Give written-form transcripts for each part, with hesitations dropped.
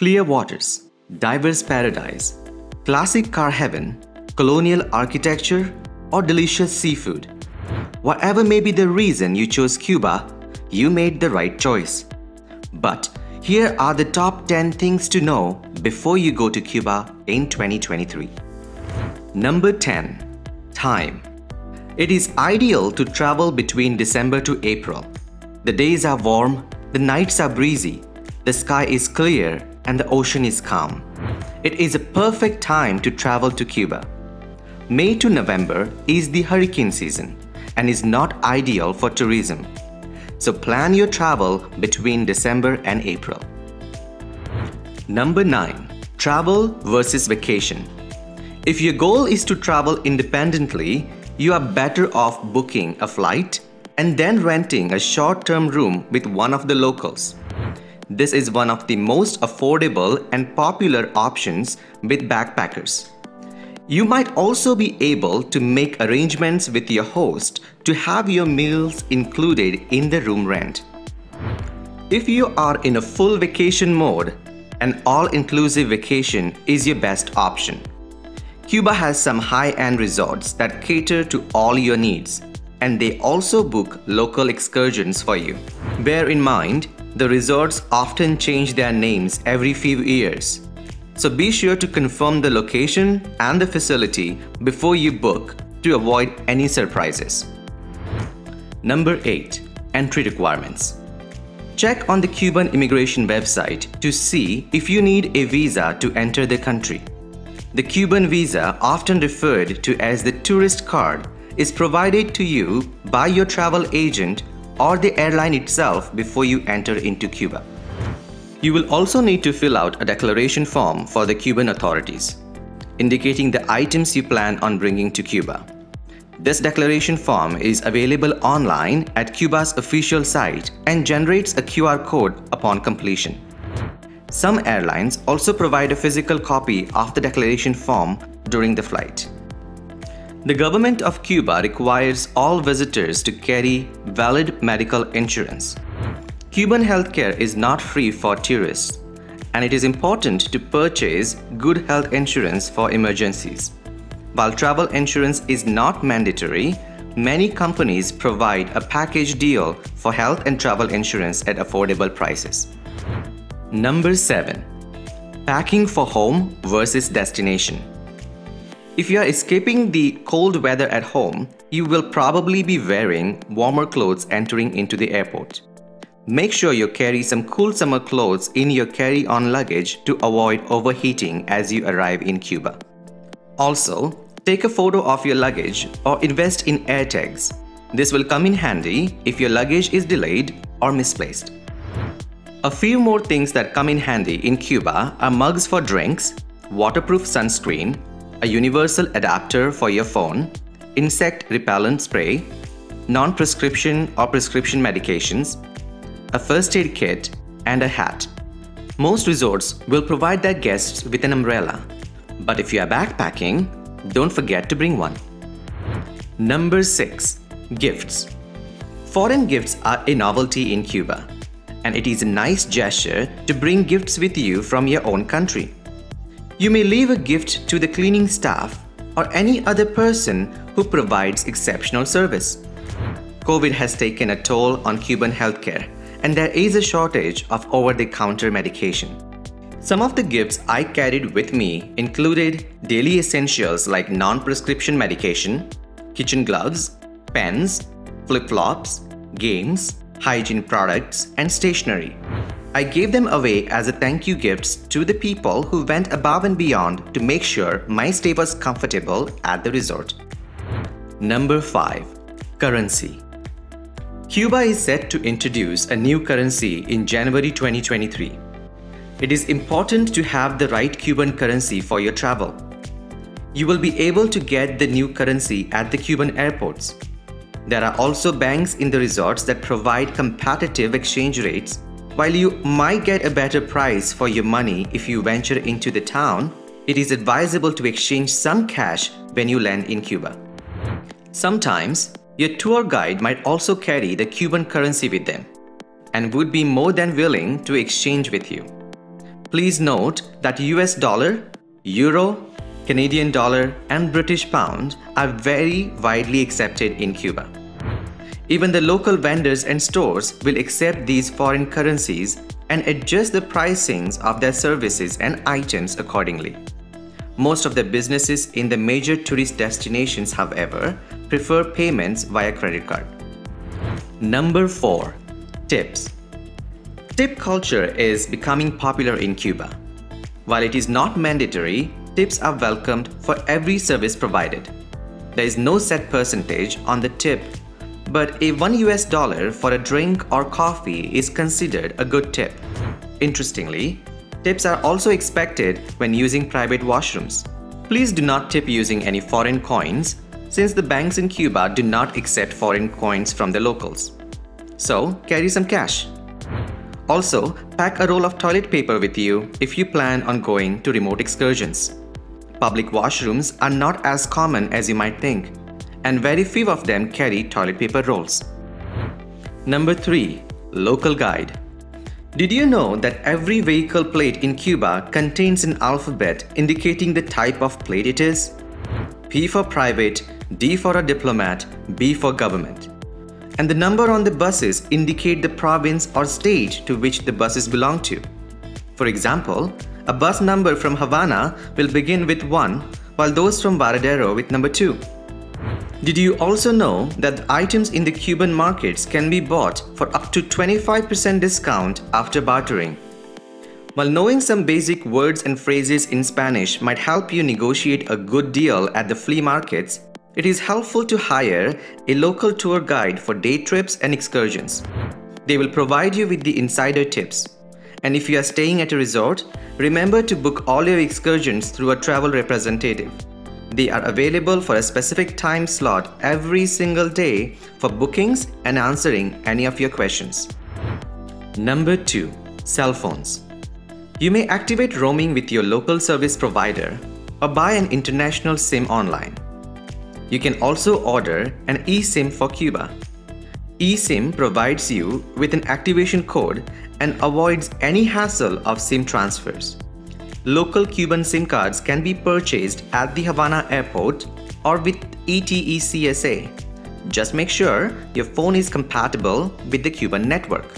Clear waters, diverse paradise, classic car heaven, colonial architecture, or delicious seafood. Whatever may be the reason you chose Cuba, you made the right choice. But here are the top 10 things to know before you go to Cuba in 2023. Number 10. Time. It is ideal to travel between December to April. The days are warm, the nights are breezy, the sky is clear, and the ocean is calm. It is a perfect time to travel to Cuba. May to November is the hurricane season and is not ideal for tourism. So plan your travel between December and April. Number 9. Travel versus vacation. If your goal is to travel independently, you are better off booking a flight and then renting a short-term room with one of the locals. This is one of the most affordable and popular options with backpackers. You might also be able to make arrangements with your host to have your meals included in the room rent. If you are in a full vacation mode, an all-inclusive vacation is your best option. Cuba has some high-end resorts that cater to all your needs, and they also book local excursions for you. Bear in mind, the resorts often change their names every few years. So be sure to confirm the location and the facility before you book to avoid any surprises. Number 8. Entry requirements. Check on the Cuban immigration website to see if you need a visa to enter the country. The Cuban visa, often referred to as the tourist card, is provided to you by your travel agent or the airline itself before you enter into Cuba. You will also need to fill out a declaration form for the Cuban authorities, indicating the items you plan on bringing to Cuba. This declaration form is available online at Cuba's official site and generates a QR code upon completion. Some airlines also provide a physical copy of the declaration form during the flight. The government of Cuba requires all visitors to carry valid medical insurance. Cuban healthcare is not free for tourists, and it is important to purchase good health insurance for emergencies. While travel insurance is not mandatory, many companies provide a package deal for health and travel insurance at affordable prices. Number 7. Packing for home versus destination. If you are escaping the cold weather at home, you will probably be wearing warmer clothes entering into the airport. Make sure you carry some cool summer clothes in your carry-on luggage to avoid overheating as you arrive in Cuba. Also, take a photo of your luggage or invest in AirTags. This will come in handy if your luggage is delayed or misplaced. A few more things that come in handy in Cuba are mugs for drinks, waterproof sunscreen, a universal adapter for your phone, insect repellent spray, non-prescription or prescription medications, a first aid kit, and a hat. Most resorts will provide their guests with an umbrella, but if you are backpacking, don't forget to bring one. Number 6. Gifts. Foreign gifts are a novelty in Cuba, and it is a nice gesture to bring gifts with you from your own country. You may leave a gift to the cleaning staff or any other person who provides exceptional service. COVID has taken a toll on Cuban healthcare, and there is a shortage of over-the-counter medication. Some of the gifts I carried with me included daily essentials like non-prescription medication, kitchen gloves, pens, flip-flops, games, hygiene products, and stationery. I gave them away as a thank you gifts to the people who went above and beyond to make sure my stay was comfortable at the resort. Number 5. Currency. Cuba is set to introduce a new currency in January 2023. It is important to have the right Cuban currency for your travel. You will be able to get the new currency at the Cuban airports. There are also banks in the resorts that provide competitive exchange rates. While you might get a better price for your money if you venture into the town, it is advisable to exchange some cash when you land in Cuba. Sometimes, your tour guide might also carry the Cuban currency with them and would be more than willing to exchange with you. Please note that US dollar, euro, Canadian dollar and British pound are very widely accepted in Cuba. Even the local vendors and stores will accept these foreign currencies and adjust the pricings of their services and items accordingly. Most of the businesses in the major tourist destinations, however, prefer payments via credit card. Number 4. Tips. Tip culture is becoming popular in Cuba. While it is not mandatory, tips are welcomed for every service provided. There is no set percentage on the tip, but a $1 for a drink or coffee is considered a good tip. Interestingly, tips are also expected when using private washrooms. Please do not tip using any foreign coins, since the banks in Cuba do not accept foreign coins from the locals. So, carry some cash. Also, pack a roll of toilet paper with you if you plan on going to remote excursions. Public washrooms are not as common as you might think, and very few of them carry toilet paper rolls. Number 3. Local guide. Did you know that every vehicle plate in Cuba contains an alphabet indicating the type of plate it is? P for private, D for a diplomat, B for government. And the number on the buses indicate the province or state to which the buses belong to. For example, a bus number from Havana will begin with 1, while those from Varadero with number 2. Did you also know that items in the Cuban markets can be bought for up to 25% discount after bartering? While knowing some basic words and phrases in Spanish might help you negotiate a good deal at the flea markets, it is helpful to hire a local tour guide for day trips and excursions. They will provide you with the insider tips. And if you are staying at a resort, remember to book all your excursions through a travel representative. They are available for a specific time slot every single day for bookings and answering any of your questions. Number 2. Cell phones. You may activate roaming with your local service provider or buy an international SIM online. You can also order an eSIM for Cuba. eSIM provides you with an activation code and avoids any hassle of SIM transfers. Local Cuban SIM cards can be purchased at the Havana airport or with ETECSA. Just make sure your phone is compatible with the Cuban network.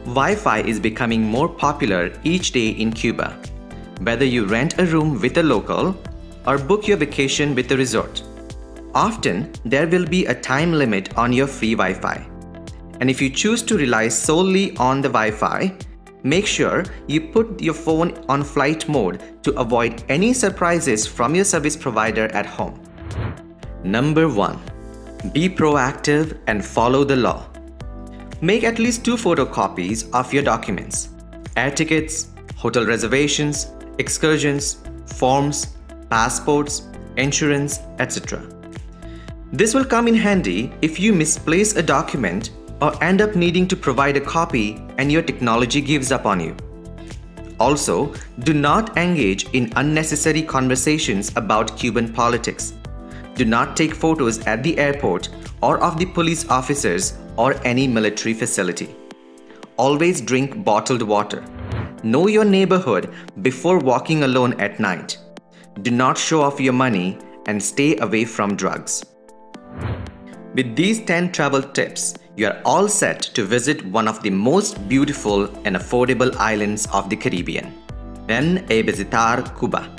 Wi-Fi is becoming more popular each day in Cuba. Whether you rent a room with a local or book your vacation with a resort, often there will be a time limit on your free Wi-Fi. And if you choose to rely solely on the Wi-Fi, make sure you put your phone on flight mode to avoid any surprises from your service provider at home. Number 1. Be proactive and follow the law. Make at least 2 photocopies of your documents: air tickets, hotel reservations, excursions, forms, passports, insurance, etc. This will come in handy if you misplace a document or end up needing to provide a copy and your technology gives up on you. Also, do not engage in unnecessary conversations about Cuban politics. Do not take photos at the airport or of the police officers or any military facility. Always drink bottled water. Know your neighborhood before walking alone at night. Do not show off your money and stay away from drugs. With these 10 travel tips, you are all set to visit one of the most beautiful and affordable islands of the Caribbean. Ven a visitar Cuba.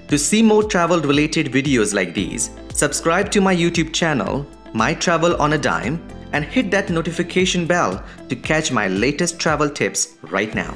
To see more travel-related videos like these, subscribe to my YouTube channel, My Travel on a Dime, and hit that notification bell to catch my latest travel tips right now.